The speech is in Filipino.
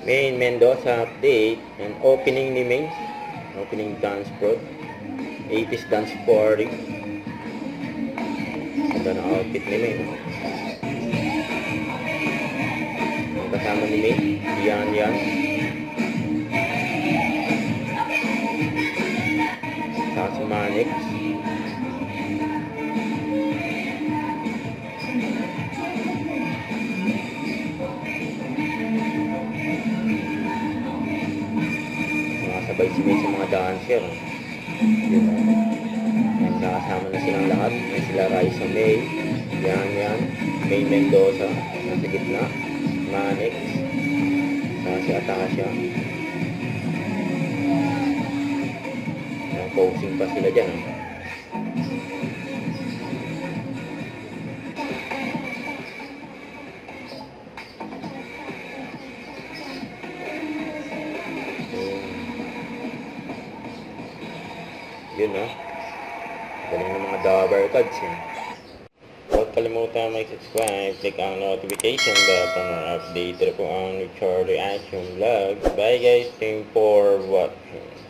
Main Mendoza update and opening ni Main. Opening dance prod. 80s dance party. Ito na outfit ni Main. Ang kasama ni Main. Yan. Saka si Manix. Sabay si May sa mga dancer. Yun. Nakasama na silang lahat. May sila Raisa May. Yan. May Mendoza. Nasa gitna. Manix. Saka si Atasha. Posing pa sila dyan. Yun galing ng mga dabber cards Huwag kalimutan mag-subscribe, click ang notification bell para ma-update po ang Richard Reaction Vlog. Bye guys, thank you for watching.